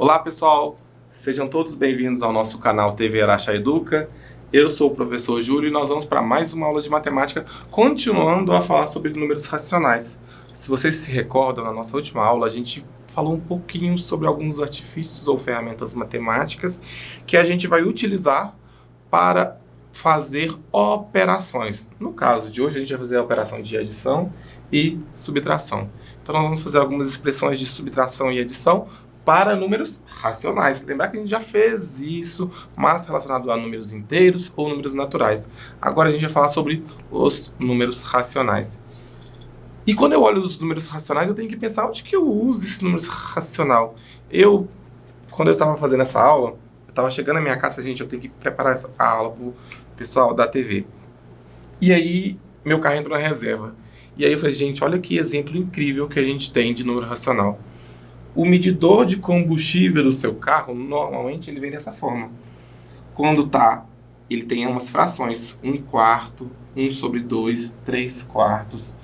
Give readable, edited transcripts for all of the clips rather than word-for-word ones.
Olá pessoal, sejam todos bem-vindos ao nosso canal TV Araxá Educa. Eu sou o professor Júlio e nós vamos para mais uma aula de matemática, continuando a falar sobre números racionais. Se vocês se recordam, na nossa última aula a gente falou um pouquinho sobre alguns artifícios ou ferramentas matemáticas que a gente vai utilizar para fazer operações. No caso de hoje a gente vai fazer a operação de adição e subtração. Então nós vamos fazer algumas expressões de subtração e adição para números racionais. Lembrar que a gente já fez isso, mas relacionado a números inteiros ou números naturais. Agora a gente vai falar sobre os números racionais. E quando eu olho os números racionais, eu tenho que pensar onde que eu uso esse número racional. Quando eu estava fazendo essa aula, eu estava chegando na minha casa e falei, gente, eu tenho que preparar a aula para o pessoal da TV. E aí, meu carro entrou na reserva. E aí eu falei, gente, olha que exemplo incrível que a gente tem de número racional. O medidor de combustível do seu carro, normalmente ele vem dessa forma. Quando ele tem umas frações, 1/4, 1/2, 3/4,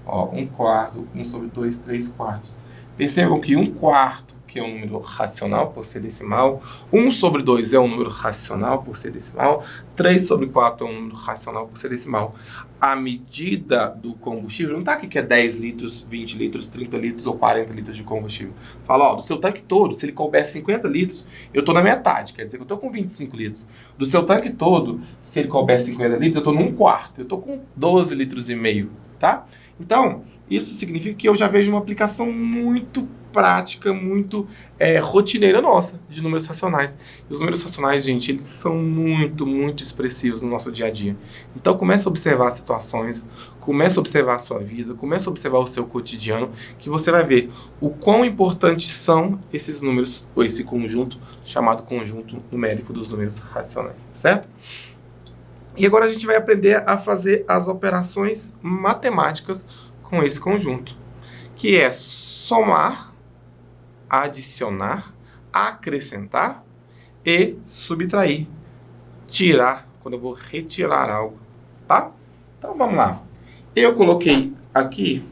1/4, 1/2, 3/4. Percebam que 1/4, que é um número racional por ser decimal, 1/2 é um número racional por ser decimal, 3/4 é um número racional por ser decimal. A medida do combustível não está aqui que é 10 litros, 20 litros, 30 litros ou 40 litros de combustível. Fala, do seu tanque todo, se ele couber 50 litros, eu estou na metade, quer dizer que eu estou com 25 litros. Do seu tanque todo, se ele couber 50 litros, eu estou num quarto, eu estou com 12 litros e meio, tá? Então, isso significa que eu já vejo uma aplicação muito prática, muito rotineira nossa de números racionais. E os números racionais, gente, eles são muito, muito expressivos no nosso dia a dia. Então, comece a observar as situações, comece a observar a sua vida, comece a observar o seu cotidiano, que você vai ver o quão importantes são esses números, ou esse conjunto, chamado conjunto numérico dos números racionais, certo? E agora a gente vai aprender a fazer as operações matemáticas com esse conjunto, que é somar, adicionar, acrescentar e subtrair, tirar, quando eu vou retirar algo, tá? Então vamos lá. Eu coloquei aqui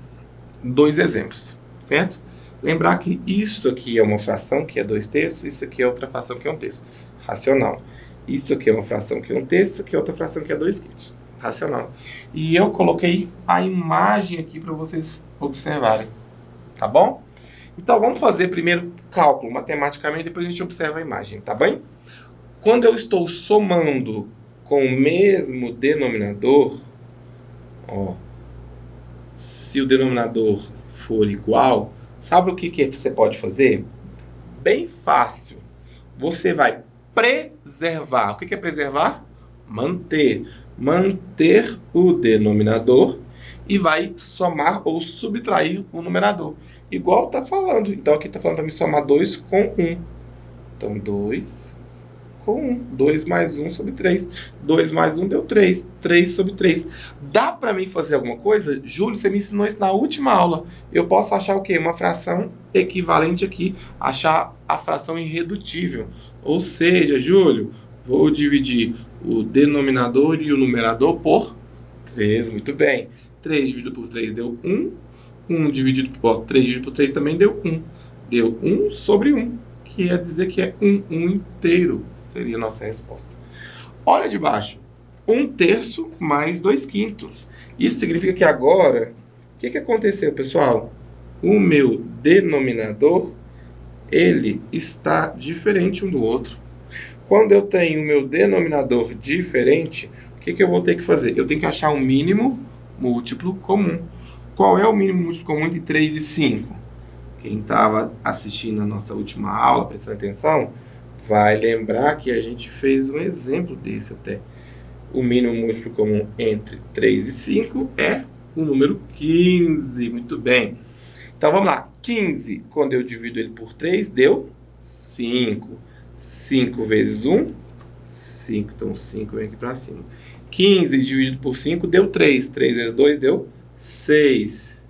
2 exemplos, certo? Lembrar que isso aqui é uma fração que é 2/3, isso aqui é outra fração que é 1/3, racional. Isso aqui é uma fração que é 1/3, isso aqui é outra fração que é 2/5, racional. E eu coloquei a imagem aqui para vocês observarem, tá bom? Então vamos fazer primeiro cálculo matematicamente, depois a gente observa a imagem, tá bem? Quando eu estou somando com o mesmo denominador, se o denominador for igual, sabe o que você pode fazer? Bem fácil. Você vai preservar. O que é preservar? Manter. Manter o denominador e vai somar ou subtrair o numerador. Igual está falando. Então, aqui está falando para me somar 2 com 1. Então, 2 com 1. 2 mais 1 sobre 3. 2 mais 1 deu 3. 3 sobre 3. Dá para mim fazer alguma coisa? Júlio, você me ensinou isso na última aula. Eu posso achar o quê? Uma fração equivalente aqui. Achar a fração irredutível. Ou seja, Júlio, vou dividir o denominador e o numerador por 3. Muito bem. 3 dividido por 3 deu 1. 1 dividido por 3 dividido por 3 também deu 1. Deu 1 sobre 1, que quer dizer que é 1 inteiro. Seria a nossa resposta. Olha de baixo. 1/3 mais 2/5. Isso significa que agora, o que aconteceu, pessoal? O meu denominador, ele está diferente um do outro. Quando eu tenho o meu denominador diferente, o que eu vou ter que fazer? Eu tenho que achar um mínimo múltiplo comum. Qual é o mínimo múltiplo comum entre 3 e 5? Quem estava assistindo a nossa última aula, prestando atenção, vai lembrar que a gente fez um exemplo desse até. O mínimo múltiplo comum entre 3 e 5 é o número 15. Muito bem. Então vamos lá. 15, quando eu divido ele por 3, deu 5. 5 vezes 1, 5. Então 5 vem aqui para cima. 15 dividido por 5 deu 3. 3 vezes 2 deu 6.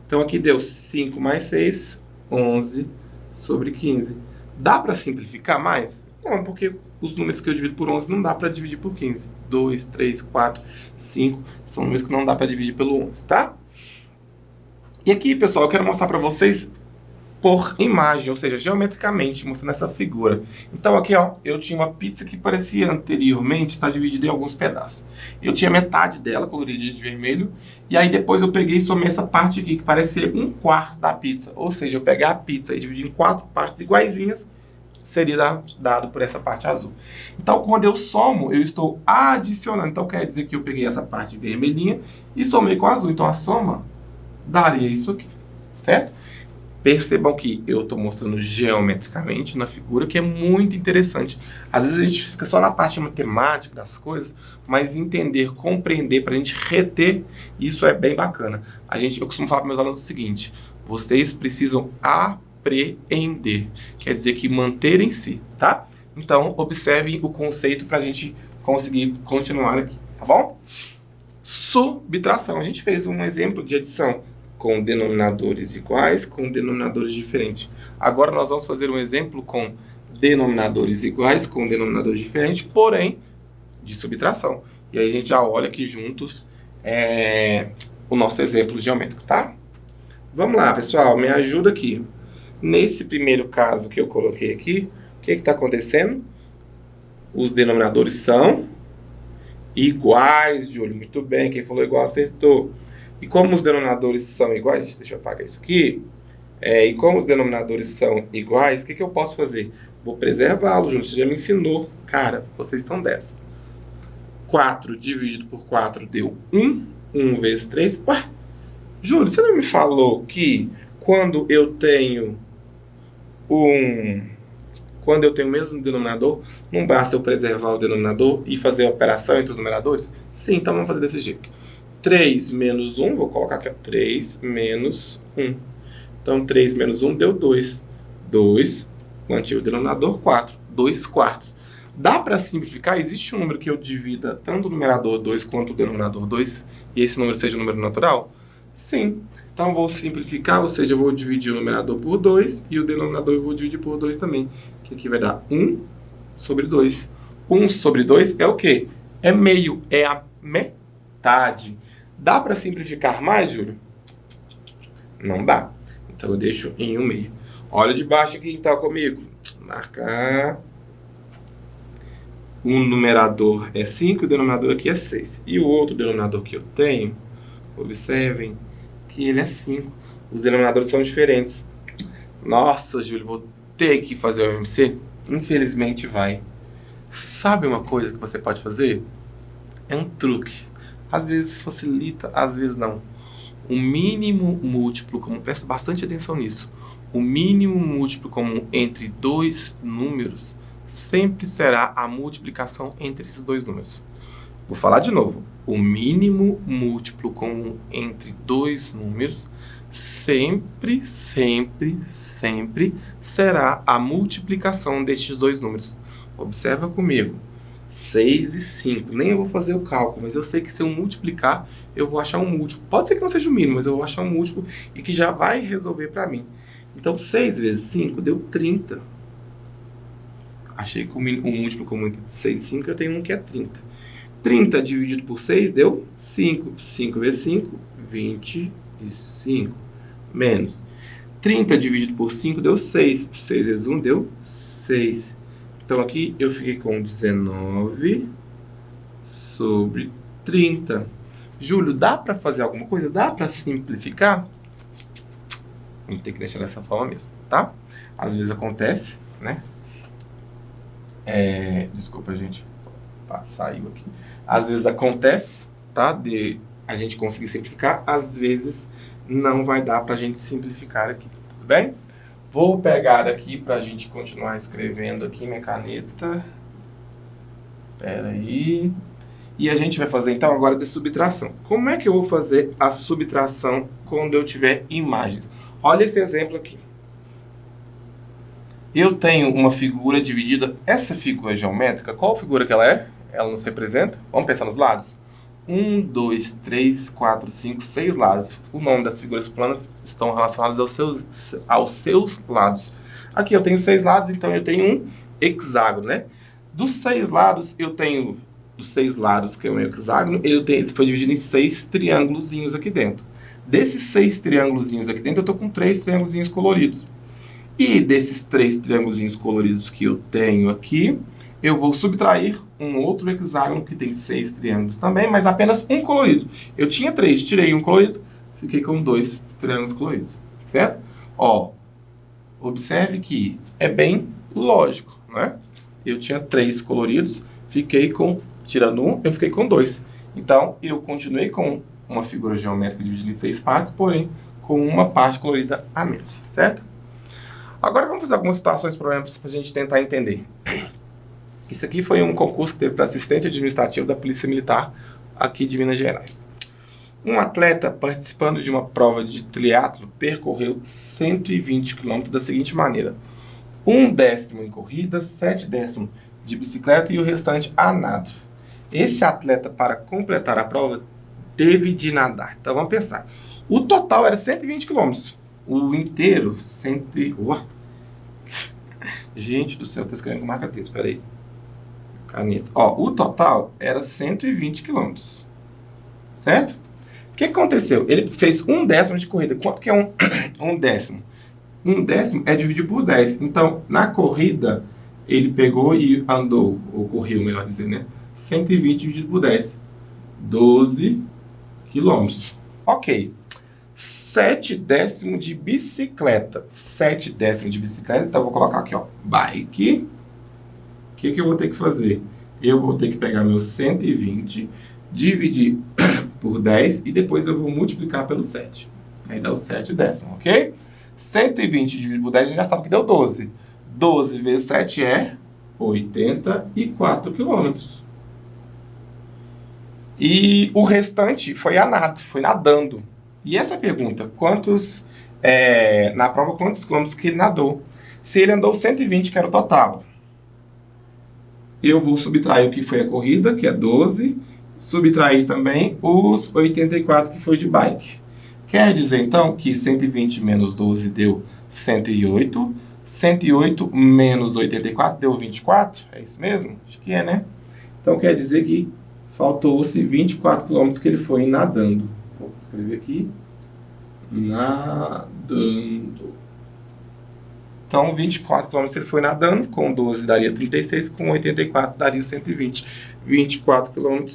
Então aqui deu 5 mais 6, 11 sobre 15. Dá para simplificar mais? Não, porque os números que eu divido por 11 não dá para dividir por 15. 2, 3, 4, 5 são números que não dá para dividir pelo 11, tá? E aqui, pessoal, eu quero mostrar para vocês por imagem, ou seja, geometricamente, mostrando essa figura. Então aqui, ó, eu tinha uma pizza que parecia anteriormente estar dividida em alguns pedaços. Eu tinha metade dela colorida de vermelho, e aí depois eu peguei e somei essa parte aqui, que parecia um quarto da pizza. Ou seja, eu pegar a pizza e dividir em 4 partes iguaizinhas, seria dado por essa parte azul. Então, quando eu somo, eu estou adicionando. Então, quer dizer que eu peguei essa parte vermelhinha e somei com a azul. Então, a soma daria isso aqui, certo? Percebam que eu estou mostrando geometricamente na figura, que é muito interessante. Às vezes a gente fica só na parte matemática das coisas, mas entender, compreender, para a gente reter, isso é bem bacana. Eu costumo falar para meus alunos o seguinte: vocês precisam apreender, quer dizer que manter em si, tá? Então, observem o conceito para a gente conseguir continuar aqui, tá bom? Subtração. A gente fez um exemplo de adição com denominadores iguais, com denominadores diferentes. Agora nós vamos fazer um exemplo com denominadores iguais, com denominadores diferentes, porém de subtração. E aí a gente já olha aqui juntos o nosso exemplo geométrico, tá? Vamos lá, pessoal, me ajuda aqui. Nesse primeiro caso que eu coloquei aqui, o que está acontecendo? Os denominadores são iguais, Júlio. Muito bem, quem falou igual acertou. E como os denominadores são iguais, deixa eu apagar isso aqui. E como os denominadores são iguais, o que eu posso fazer? Vou preservá-los, Júlio. Você já me ensinou. Cara, vocês estão 10. 4 dividido por 4 deu 1. 1 vezes 3. Ué, Júlio, você não me falou que quando eu tenho quando eu tenho o mesmo denominador, não basta eu preservar o denominador e fazer a operação entre os numeradores? Sim, então vamos fazer desse jeito. 3 menos 1, vou colocar aqui, ó, 3 menos 1. Então, 3 menos 1 deu 2. 2, mantive o denominador, 4. 2 quartos. Dá para simplificar? Existe um número que eu divida tanto o numerador 2 quanto o denominador 2, e esse número seja um número natural? Sim. Então, vou simplificar, ou seja, eu vou dividir o numerador por 2, e o denominador eu vou dividir por 2 também, que aqui vai dar 1 sobre 2. 1 sobre 2 é o quê? É meio, é a metade. Dá para simplificar mais, Júlio? Não dá. Então eu deixo em 1/2. Olha de baixo aqui, então, comigo. Marcar. Um numerador é 5, o denominador aqui é 6. E o outro denominador que eu tenho, observem que ele é 5. Os denominadores são diferentes. Nossa, Júlio, vou ter que fazer o MMC? Infelizmente vai. Sabe uma coisa que você pode fazer? É um truque. Às vezes facilita, às vezes não. O mínimo múltiplo comum, presta bastante atenção nisso. O mínimo múltiplo comum entre dois números sempre será a multiplicação entre esses dois números. Vou falar de novo. O mínimo múltiplo comum entre dois números sempre será a multiplicação destes dois números. Observa comigo. 6 e 5. Nem eu vou fazer o cálculo, mas eu sei que se eu multiplicar, eu vou achar um múltiplo. Pode ser que não seja o mínimo, mas eu vou achar um múltiplo e que já vai resolver para mim. Então, 6 vezes 5 deu 30. Achei que o múltiplo comum entre 6 e 5, eu tenho um que é 30. 30 dividido por 6 deu 5. 5 vezes 5, 25. Menos 30 dividido por 5 deu 6. 6 vezes 1 deu 6. Então, aqui eu fiquei com 19 sobre 30. Júlio, dá para fazer alguma coisa? Dá para simplificar? Vamos ter que deixar dessa forma mesmo, tá? Às vezes acontece, né? Desculpa, gente. Saiu aqui. Às vezes acontece, tá? De a gente conseguir simplificar. Às vezes não vai dar para a gente simplificar aqui, tudo bem? Vou pegar aqui para a gente continuar escrevendo aqui minha caneta. Espera aí. E a gente vai fazer então agora de subtração. Como é que eu vou fazer a subtração quando eu tiver imagens? Olha esse exemplo aqui. Eu tenho uma figura dividida. Essa figura geométrica, qual figura que ela é? Ela nos representa? Vamos pensar nos lados? 1, 2, 3, 4, 5, 6 lados. O nome das figuras planas estão relacionadas aos seus lados. Aqui eu tenho 6 lados, então eu tenho um hexágono, né? Dos 6 lados, eu tenho... Dos 6 lados, que é um hexágono, ele foi dividido em 6 triângulozinhos aqui dentro. Desses 6 triângulozinhos aqui dentro, eu estou com 3 triângulozinhos coloridos. E desses 3 triângulos coloridos que eu tenho aqui, eu vou subtrair um outro hexágono que tem 6 triângulos também, mas apenas um colorido. Eu tinha 3, tirei um colorido, fiquei com 2 triângulos coloridos, certo? Ó, observe que é bem lógico, né? Eu tinha 3 coloridos, tirando um, eu fiquei com 2. Então, eu continuei com uma figura geométrica dividida em 6 partes, porém, com uma parte colorida a menos, certo? Agora vamos fazer algumas situações, problemas, para a gente tentar entender. Isso aqui foi um concurso que teve para assistente administrativo da Polícia Militar aqui de Minas Gerais. Um atleta participando de uma prova de triatlo percorreu 120 km da seguinte maneira: 1/10 em corrida, 7/10 de bicicleta e o restante a nado. Esse atleta, para completar a prova, teve de nadar. Então vamos pensar. O total era 120 km. O inteiro, Gente do céu, tô escrevendo com marca-texto, espera aí. Caneta. Ó, o total era 120 km. Certo? O que aconteceu? Ele fez 1/10 de corrida. Quanto que é 1/10? 1/10 é dividido por 10. Então, na corrida, ele pegou e andou, ou correu, melhor dizer, né? 120 dividido por 10. 12 quilômetros. Ok. 7/10 de bicicleta. 7/10 de bicicleta. Então, eu vou colocar aqui, ó. Bike. O que eu vou ter que fazer? Eu vou ter que pegar meu 120, dividir por 10 e depois eu vou multiplicar pelo 7. Aí dá o 7/10, ok? 120 dividido por 10, a gente já sabe que deu 12. 12 vezes 7 é 84 quilômetros. E o restante foi a nado, foi nadando. E essa pergunta, na prova, quantos quilômetros que ele nadou? Se ele andou 120, que era o total, eu vou subtrair o que foi a corrida, que é 12, subtrair também os 84 que foi de bike. Quer dizer, então, que 120 menos 12 deu 108, 108 menos 84 deu 24, é isso mesmo? Acho que é, né? Então, quer dizer que faltou-se 24 km que ele foi nadando. Vou escrever aqui. Nadando. Então, 24 km ele foi nadando, com 12 daria 36, com 84 daria 120. 24 km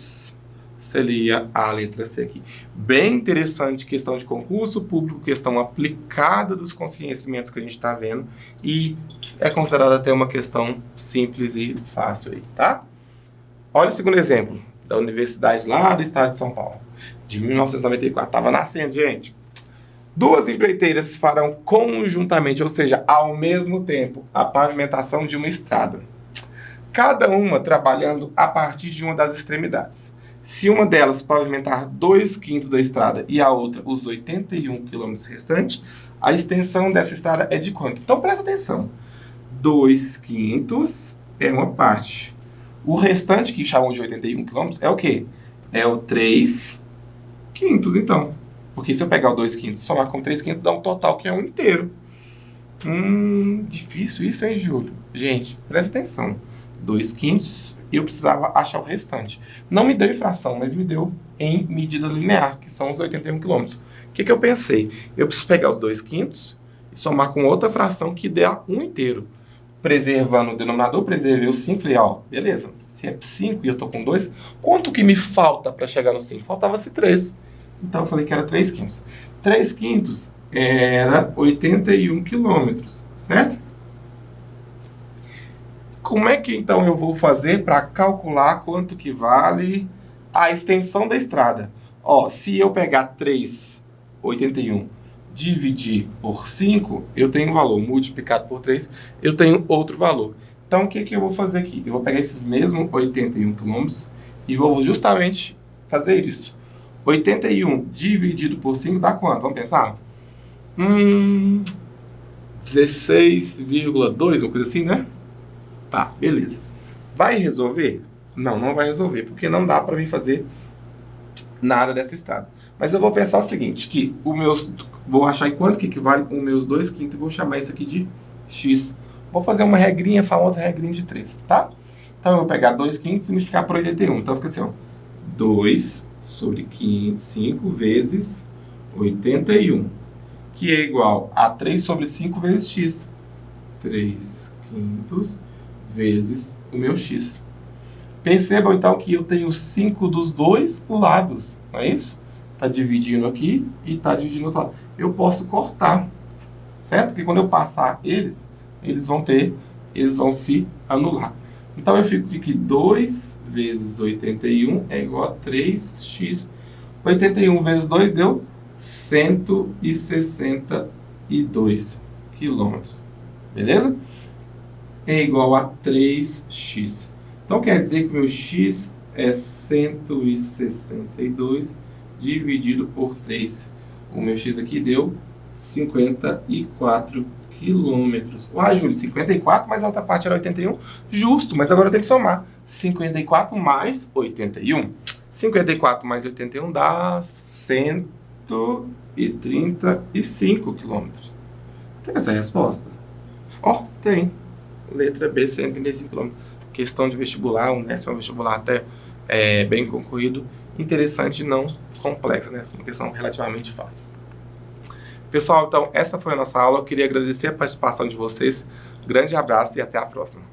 seria a letra C aqui. Bem interessante, questão de concurso público, questão aplicada dos conhecimentos que a gente está vendo, e é considerada até uma questão simples e fácil aí, tá? Olha o segundo exemplo, da universidade lá do estado de São Paulo, de 1994. Estava nascendo, gente. 2 empreiteiras farão conjuntamente, ou seja, ao mesmo tempo, a pavimentação de uma estrada. Cada uma trabalhando a partir de uma das extremidades. Se uma delas pavimentar 2/5 da estrada e a outra os 81 km restantes, a extensão dessa estrada é de quanto? Então presta atenção. 2/5 é uma parte. O restante, que chamam de 81 km, é o quê? É o 3/5, então. Porque se eu pegar o 2/5 e somar com 3/5, dá um total que é um inteiro. Difícil isso, hein, Júlio? Gente, presta atenção. 2/5 e eu precisava achar o restante. Não me deu em fração, mas me deu em medida linear, que são os 81 km. O que eu pensei? Eu preciso pegar o 2/5 e somar com outra fração que dê um inteiro. Preservando o denominador, preservei o 5. Falei, ó, beleza, se é 5 e eu tô com 2, quanto que me falta para chegar no 5? Faltava-se 3. Então eu falei que era 3/5. 3/5 era 81 quilômetros, certo? Como é que então eu vou fazer para calcular quanto que vale a extensão da estrada? Ó, se eu pegar 3,81 dividir por 5, eu tenho um valor. Multiplicado por 3, eu tenho outro valor. Então o que eu vou fazer aqui? Eu vou pegar esses mesmos 81 quilômetros e vou justamente fazer isso. 81 dividido por 5 dá quanto? Vamos pensar? 16,2, uma coisa assim, né? Tá, beleza. Vai resolver? Não, não vai resolver, porque não dá para mim fazer nada dessa estrada. Mas eu vou pensar o seguinte, que vou achar em quanto que equivale os meus 2/5 e vou chamar isso aqui de x. Vou fazer uma regrinha, a famosa regrinha de 3, tá? Então eu vou pegar 2/5 e multiplicar por 81. Então fica assim, ó. 2 sobre 5 vezes 81, que é igual a 3 sobre 5 vezes x. 3/5 vezes o meu x. Percebam, então, que eu tenho 5 dos dois lados, não é isso? Está dividindo aqui e está dividindo do outro lado. Eu posso cortar, certo? Porque quando eu passar eles vão se anular. Então, eu fico que 2 vezes 81 é igual a 3x. 81 vezes 2 deu 162 quilômetros. Beleza? É igual a 3x. Então, quer dizer que meu x é 162 dividido por 3. O meu x aqui deu 54 quilômetros. Uai, Júlio, 54, mas a outra parte era 81? Justo, mas agora eu tenho que somar. 54 mais 81. 54 mais 81 dá 135 quilômetros. Tem essa resposta? Ó, tem. Letra B, 135 quilômetros. Questão de vestibular, um décimo vestibular até bem concorrido. Interessante, não complexa, né? Uma questão relativamente fácil. Pessoal, então, essa foi a nossa aula. Eu queria agradecer a participação de vocês. Grande abraço e até a próxima.